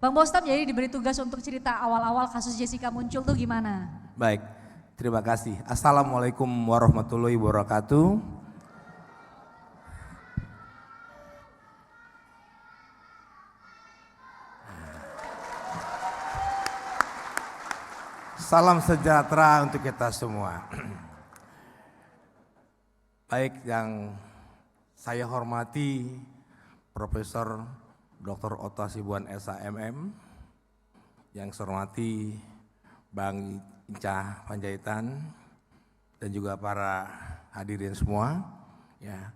Bang Bostam jadi diberi tugas untuk cerita awal-awal kasus Jessica muncul tuh gimana? Baik, terima kasih. Assalamualaikum warahmatullahi wabarakatuh. Salam sejahtera untuk kita semua. Baik, yang saya hormati Profesor Dr. Otto Hasibuan SHMM, yang saya hormati Bang Inca Panjaitan, dan juga para hadirin semua, ya,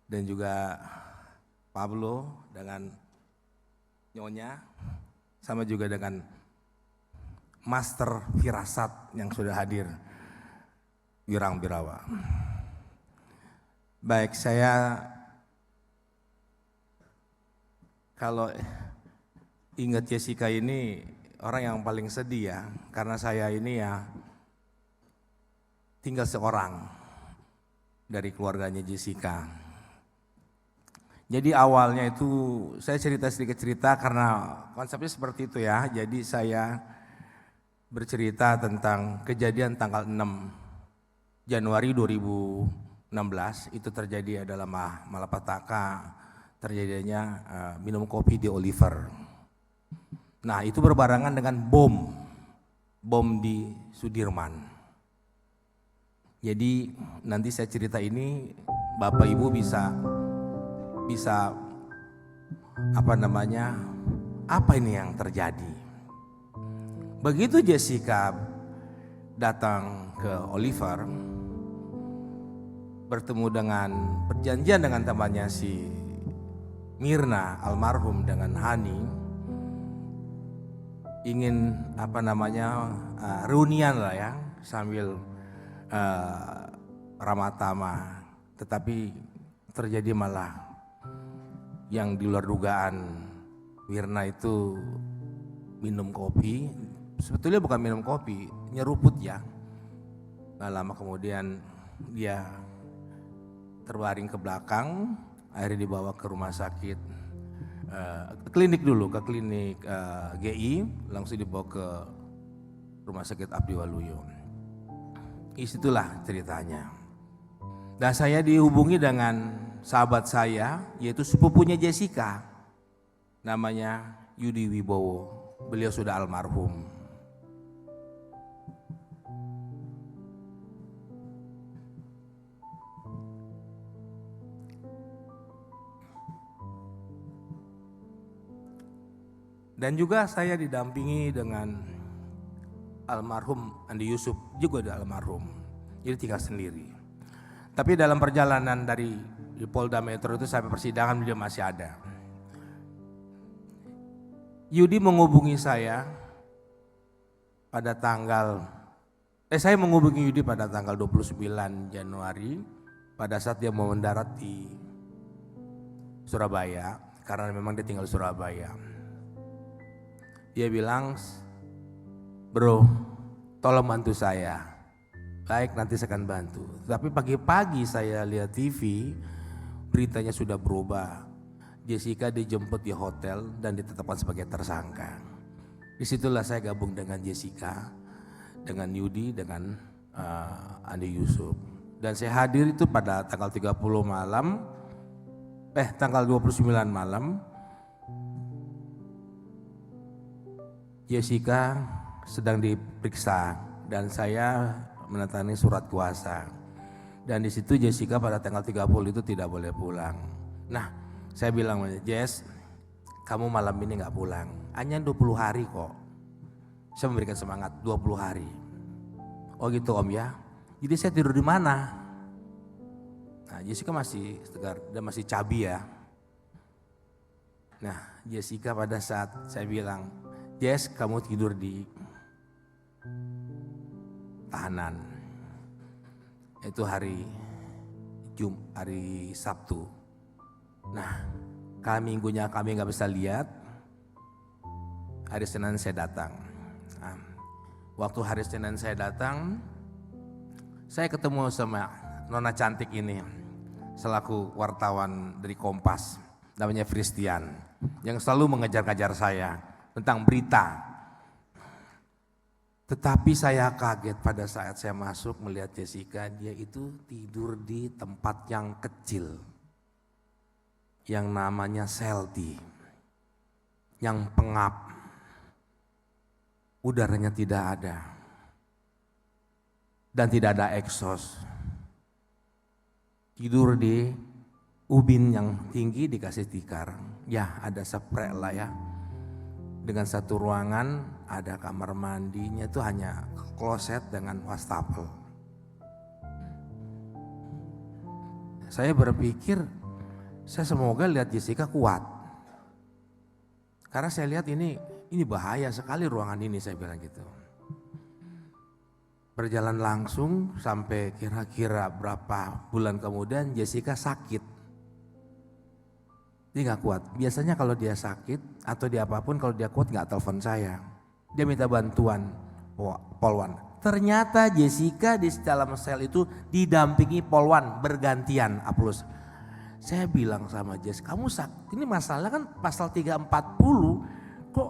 dan juga Pablo dengan Nyonya, sama juga dengan Master Firasat yang sudah hadir, Wirang Birawa. Baik, saya kalau ingat Jessica ini orang yang paling sedih ya, karena saya ini ya tinggal seorang dari keluarganya Jessica. Jadi awalnya itu saya cerita sedikit cerita karena konsepnya seperti itu ya. Jadi saya bercerita tentang kejadian tanggal 6 Januari 2016 itu terjadi adalah malapetaka terjadinya minum kopi di Oliver. Nah itu berbarengan dengan bom di Sudirman. Jadi nanti saya cerita ini Bapak Ibu bisa apa ini yang terjadi. Begitu Jessica datang ke Oliver, bertemu dengan perjanjian dengan temannya si Mirna almarhum dengan Hani, ingin reunian lah ya sambil ramatama, tetapi terjadi malah yang di luar dugaan. Mirna itu minum kopi, sebetulnya bukan minum kopi, nyeruput ya. Gak lama kemudian dia terbaring ke belakang, akhirnya dibawa ke rumah sakit, klinik dulu, ke klinik GI, langsung dibawa ke rumah sakit Abdi Waluyo. Isitulah ceritanya. Dan saya dihubungi dengan sahabat saya, yaitu sepupunya Jessica, namanya Yudi Wibowo. Beliau sudah almarhum. Dan juga saya didampingi dengan almarhum Andi Yusuf, juga ada almarhum. Jadi tinggal sendiri. Tapi dalam perjalanan dari Polda Metro itu sampai persidangan beliau masih ada. Yudi menghubungi saya pada saya menghubungi Yudi pada tanggal 29 Januari pada saat dia mau mendarat di Surabaya, karena memang dia tinggal di Surabaya. Dia bilang, bro, tolong bantu saya. Baik, nanti saya akan bantu. Tapi pagi-pagi saya lihat TV, beritanya sudah berubah. Jessica dijemput di hotel dan ditetapkan sebagai tersangka. Disitulah saya gabung dengan Jessica, dengan Yudi, dengan Andi Yusuf. Dan saya hadir itu pada tanggal 30 malam, tanggal 29 malam. Jessica sedang diperiksa dan saya menandatangani surat kuasa. Dan di situ Jessica pada tanggal 30 itu tidak boleh pulang. Nah, saya bilang, Jess, kamu malam ini nggak pulang. Hanya 20 hari kok. Saya memberikan semangat 20 hari. Oh gitu Om ya. Jadi saya tidur di mana? Nah, Jessica masih tegar, dan masih cabi ya. Nah, Jessica pada saat saya bilang, Jess, kamu tidur di tahanan. Itu hari Sabtu. Nah, minggunya kami nggak bisa lihat. Hari Senin saya datang. Nah, waktu hari Senin saya datang, saya ketemu sama nona cantik ini, selaku wartawan dari Kompas, namanya Christian, yang selalu mengejar-kejar saya. tentang berita. Tetapi saya kaget pada saat saya masuk melihat Jessica, dia itu tidur di tempat yang kecil, yang namanya seldi, yang pengap, udaranya tidak ada, dan tidak ada eksos. Tidur di ubin yang tinggi dikasih tikar, ya ada spray lah ya. Dengan satu ruangan ada kamar mandinya itu hanya kloset dengan wastafel. Saya berpikir, saya semoga lihat Jessica kuat. Karena saya lihat ini bahaya sekali ruangan ini, saya bilang gitu. Berjalan langsung sampai kira-kira berapa bulan kemudian Jessica sakit. Dia gak kuat. Biasanya kalau dia sakit atau dia apapun, kalau dia kuat gak telepon saya. Dia minta bantuan Polwan. Ternyata Jessica di dalam sel itu didampingi Polwan bergantian Aplus. Saya bilang sama Jess, kamu sakit, ini masalah kan pasal 340, kok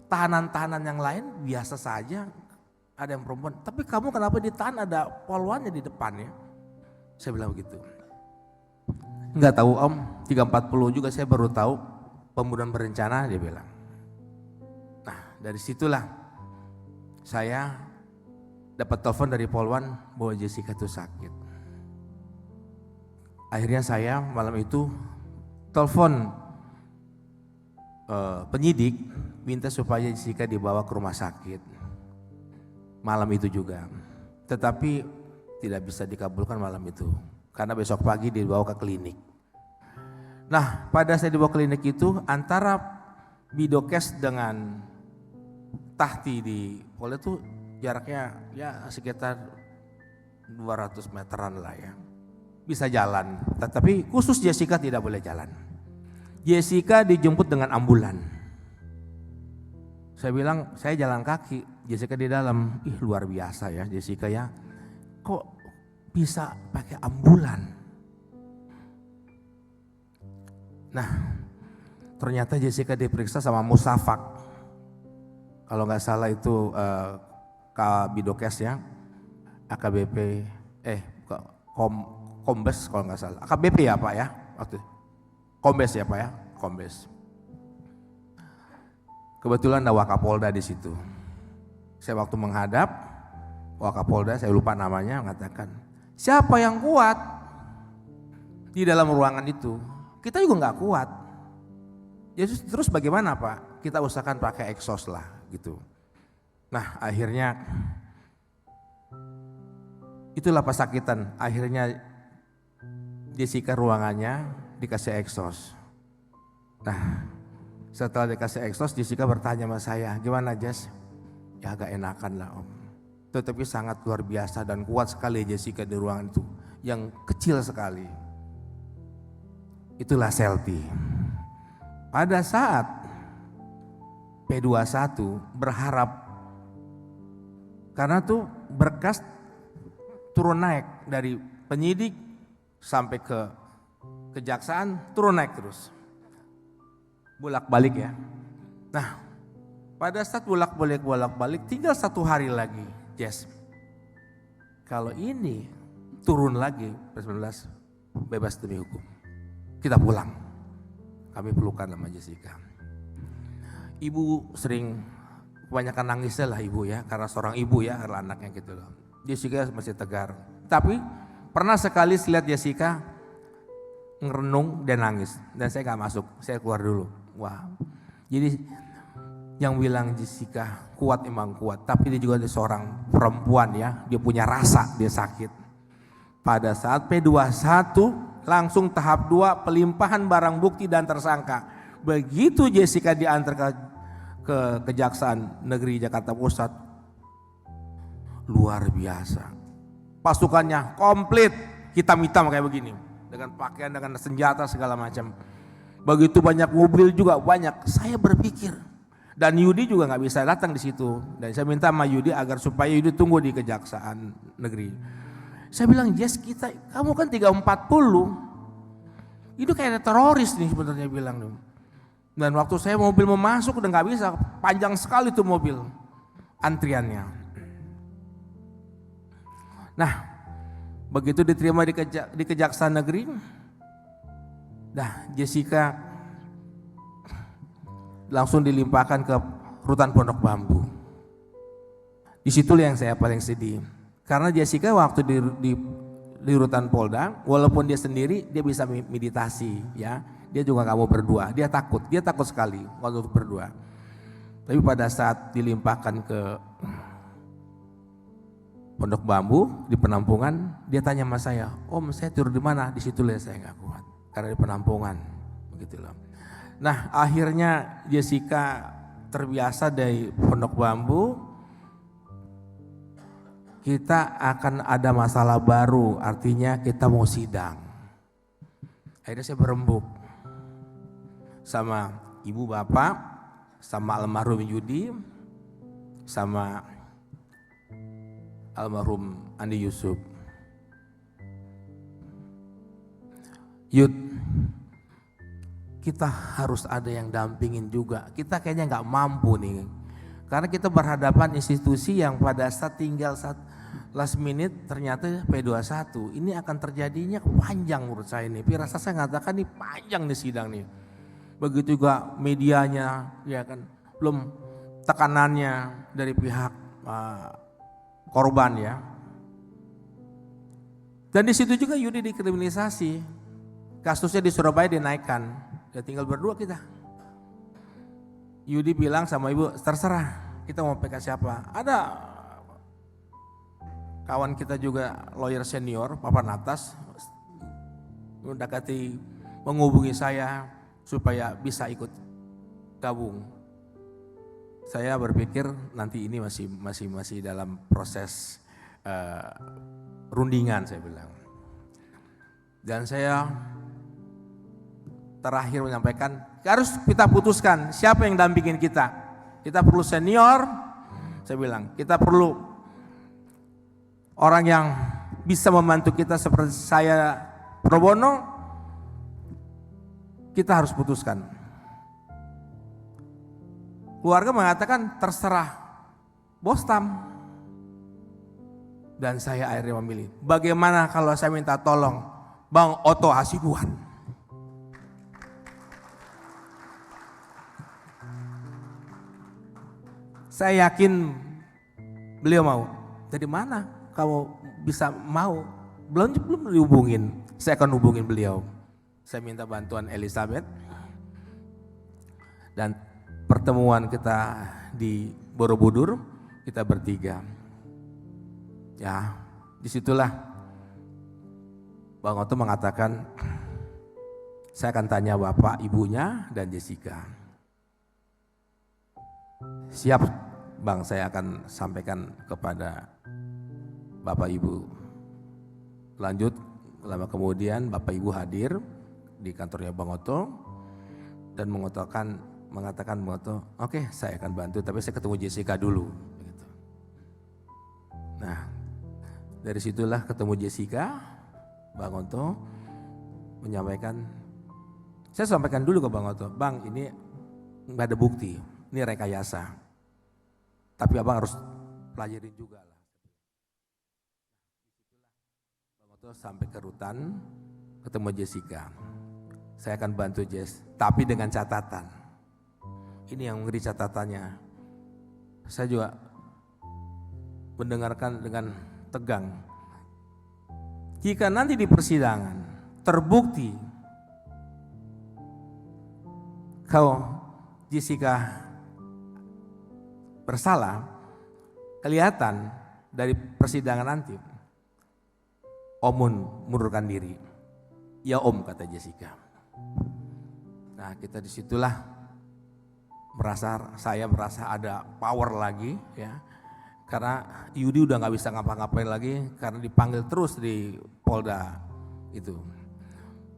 tahanan-tahanan yang lain biasa saja, ada yang perempuan. Tapi kamu kenapa ditahan, ada Polwannya di depan ya. Saya bilang begitu. Enggak tahu om, 340 juga saya baru tahu pembunuhan berencana, dia bilang. Nah dari situlah saya dapat telepon dari Polwan bahwa Jessica itu sakit. Akhirnya saya malam itu telepon penyidik minta supaya Jessica dibawa ke rumah sakit. Malam itu juga, tetapi tidak bisa dikabulkan malam itu. Karena besok pagi dibawa ke klinik. Nah pada saya dibawa ke klinik itu antara Bidokes dengan Tahti di Polda itu jaraknya ya sekitar 200 meteran lah ya. Bisa jalan, tetapi khusus Jessica tidak boleh jalan. Jessica dijemput dengan ambulan. Saya bilang saya jalan kaki, Jessica di dalam. Ih luar biasa ya Jessica ya. Kok bisa pakai ambulan. Nah, ternyata Jessica diperiksa sama Musafak. Kalau nggak salah itu Kabidokes ya, AKBP, Kombes kalau nggak salah. AKBP ya Pak ya, waktu Kombes ya Pak ya, Kombes. Kebetulan ada Wakapolda di situ. Saya waktu menghadap Wakapolda, saya lupa namanya, mengatakan, siapa yang kuat di dalam ruangan itu? Kita juga nggak kuat. Ya terus bagaimana Pak? Kita usahakan pakai exhaust lah gitu. Nah akhirnya itulah pesakitan. Akhirnya Jessica ruangannya dikasih exhaust. Nah setelah dikasih exhaust Jessica bertanya sama saya, gimana Jess? Ya agak enakan lah om. Tetapi sangat luar biasa dan kuat sekali Jessica di ruangan itu, yang kecil sekali. Itulah selfie. Pada saat P21 berharap, karena tuh berkas turun naik dari penyidik sampai ke kejaksaan, turun naik terus. Bolak-balik ya. Nah pada saat bolak-balik tinggal 1 hari lagi. Yes. Kalau ini turun lagi P19 bebas demi hukum. Kita pulang. Kami pelukan sama Jessica. Ibu sering kebanyakan nangisnya lah ibu ya, karena seorang ibu ya, karena anaknya gitu loh. Jessica masih tegar. Tapi pernah sekali lihat Jessica ngerenung dan nangis, dan saya gak masuk, saya keluar dulu. Wah. Jadi yang bilang Jessica kuat emang kuat, tapi dia juga seorang perempuan ya, dia punya rasa, dia sakit. Pada saat P21 langsung tahap 2 pelimpahan barang bukti dan tersangka. Begitu Jessica diantar ke Kejaksaan Negeri Jakarta Pusat, luar biasa. Pasukannya komplit hitam-hitam kayak begini, dengan pakaian, dengan senjata segala macam. Begitu banyak mobil juga banyak. Saya berpikir, dan Yudi juga nggak bisa datang di situ. Dan saya minta sama Yudi agar supaya Yudi tunggu di Kejaksaan Negeri. Saya bilang, Jess kamu kan 340, itu kayak teroris nih sebenarnya bilang. Dan waktu saya mobil mau masuk udah nggak bisa, panjang sekali tuh mobil antriannya. Nah, begitu diterima di Kejaksaan Negeri, dah Jessica langsung dilimpahkan ke rutan Pondok Bambu. Disitulah yang saya paling sedih, karena Jessica waktu di rutan Polda, walaupun dia sendiri dia bisa meditasi, ya. Dia juga nggak mau berdua, dia takut sekali waktu untuk berdua. Tapi pada saat dilimpahkan ke Pondok Bambu di penampungan, dia tanya sama saya, "Om, saya tidur di mana?" Di situ lah saya nggak kuat, karena di penampungan, begitu loh. Nah, akhirnya Jessica terbiasa dari Pondok Bambu. Kita akan ada masalah baru, artinya kita mau sidang. Akhirnya saya berembuk sama ibu bapak, sama almarhum Yudi, sama almarhum Andi Yusuf. Yud, kita harus ada yang dampingin juga. Kita kayaknya nggak mampu nih, karena kita berhadapan institusi yang pada saat tinggal last minute ternyata P21. Ini akan terjadinya panjang menurut saya nih. Firasat saya mengatakan nih panjang nih sidang nih. Begitu juga medianya, ya kan, belum tekanannya dari pihak korban, ya. Dan di situ juga Yudi dikriminalisasi, kasusnya di Surabaya dinaikkan, ya tinggal berdua kita. Yudi bilang sama ibu, terserah kita mau PK siapa. Ada kawan kita juga lawyer senior, papan atas, mendekati menghubungi saya supaya bisa ikut gabung. Saya berpikir nanti ini masih dalam proses rundingan, saya bilang. Dan saya terakhir menyampaikan, harus kita putuskan siapa yang dampingin kita. Kita perlu senior, saya bilang, kita perlu orang yang bisa membantu kita seperti saya pro bono. Kita harus putuskan. Keluarga mengatakan terserah Bos Tam. Dan saya akhirnya memilih, bagaimana kalau saya minta tolong Bang Oto Hasibuan. Saya yakin beliau mau. Dari mana kamu bisa mau? Belum dihubungin. Saya akan hubungin beliau. Saya minta bantuan Elizabeth. Dan pertemuan kita di Borobudur, kita bertiga. Ya, disitulah Bang Oto mengatakan, saya akan tanya bapak, ibunya, dan Jessica. Siap Bang, saya akan sampaikan kepada bapak ibu. Lanjut, lama kemudian bapak ibu hadir di kantornya Bang Oto dan mengatakan Bang Oto, oke, saya akan bantu, tapi saya ketemu Jessica dulu. Begitu. Nah, dari situlah ketemu Jessica, Bang Oto menyampaikan, saya sampaikan dulu ke Bang Oto, Bang, ini nggak ada bukti, ini rekayasa, tapi abang harus pelajarin juga lah. Bang Oto sampai ke rutan, ketemu Jessica. Saya akan bantu Jess, tapi dengan catatan. Ini yang ngeri catatannya. Saya juga mendengarkan dengan tegang. Jika nanti di persidangan terbukti kau Jessica bersalah, kelihatan dari persidangan nanti, Om mundurkan diri. Ya Om, kata Jessica. Nah, kita disitulah saya merasa ada power lagi, ya, karena Yudi udah nggak bisa ngapa-ngapain lagi karena dipanggil terus di Polda itu.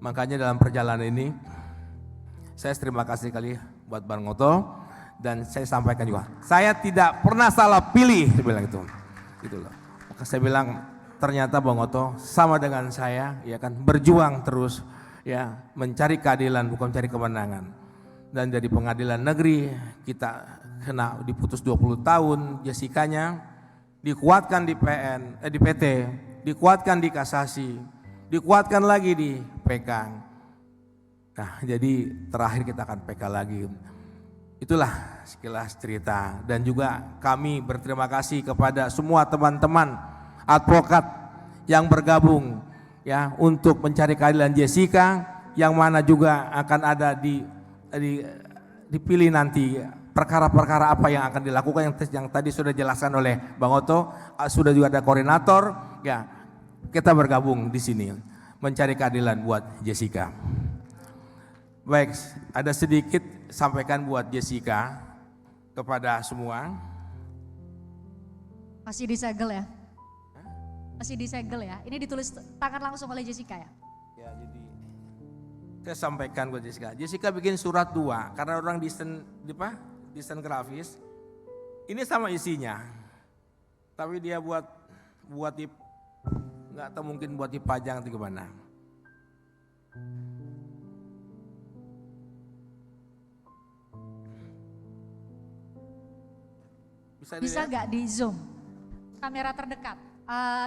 Makanya dalam perjalanan ini saya terima kasih kali buat Bang Oto, dan saya sampaikan juga, saya tidak pernah salah pilih, saya bilang gitu loh. Maka saya bilang ternyata Bang Oto sama dengan saya, ya kan, berjuang terus, ya, mencari keadilan bukan mencari kemenangan. dan jadi pengadilan negeri kita kena diputus 20 tahun Jessica-nya, dikuatkan di di PT, dikuatkan di kasasi, dikuatkan lagi di PK. Nah, jadi terakhir kita akan PK lagi. Itulah sekilas cerita, dan juga kami berterima kasih kepada semua teman-teman advokat yang bergabung ya untuk mencari keadilan Jessica, yang mana juga akan ada dipilih nanti perkara-perkara apa yang akan dilakukan yang tadi sudah dijelaskan oleh Bang Oto, sudah juga ada koordinator ya. Kita bergabung di sini mencari keadilan buat Jessica. Baik, ada sedikit sampaikan buat Jessica kepada semua. Masih disegel ya? Masih disegel ya? Ini ditulis tangan langsung oleh Jessica ya? Ya, jadi saya sampaikan buat Jessica. Jessica bikin surat 2 karena orang desain grafis. Ini sama isinya. Tapi dia buat nggak tahu, mungkin buat dipajang atau gimana. Bisa nggak di zoom? Kamera terdekat.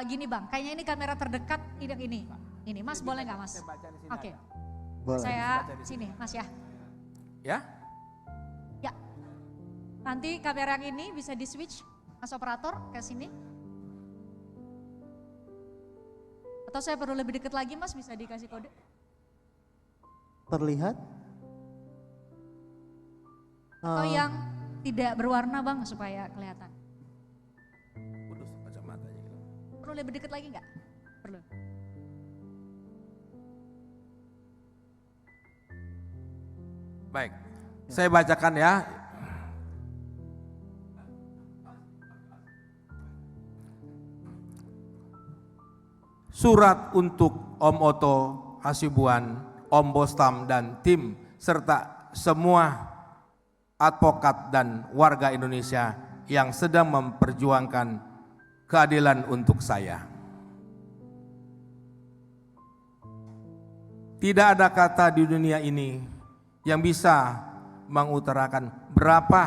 Gini Bang, kayaknya ini kamera terdekat ini. Ini Mas boleh nggak Mas? Oke. Boleh. Saya sini Mas ya. Ya? Ya. Nanti kamera yang ini bisa di switch Mas operator ke sini. Atau saya perlu lebih dekat lagi Mas, bisa dikasih kode? Terlihat? Atau yang tidak berwarna Bang supaya kelihatan. Putus kacamatanya. Perlu lebih dekat lagi nggak? Perlu. Baik, saya bacakan ya. Surat untuk Om Oto Hasibuan, Om Bostam dan tim serta semua advokat dan warga Indonesia yang sedang memperjuangkan keadilan untuk saya. Tidak ada kata di dunia ini yang bisa mengutarakan berapa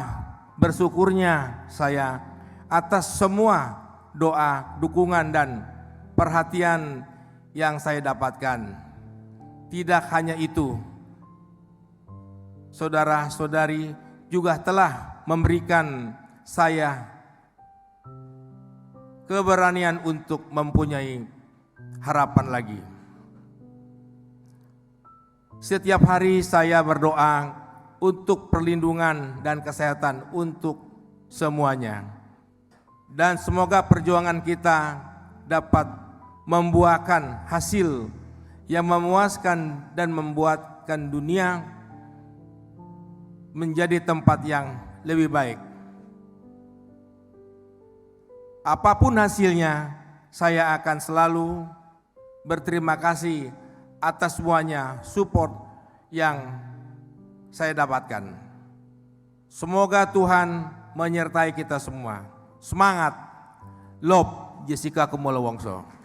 bersyukurnya saya atas semua doa, dukungan dan perhatian yang saya dapatkan. Tidak hanya itu, saudara-saudari juga telah memberikan saya keberanian untuk mempunyai harapan lagi. Setiap hari saya berdoa untuk perlindungan dan kesehatan untuk semuanya. Dan semoga perjuangan kita dapat membuahkan hasil yang memuaskan dan membuatkan dunia menjadi tempat yang lebih baik. Apapun hasilnya, saya akan selalu berterima kasih atas semuanya support yang saya dapatkan. Semoga Tuhan menyertai kita semua. Semangat, love, Jessica Kumolo Wongso.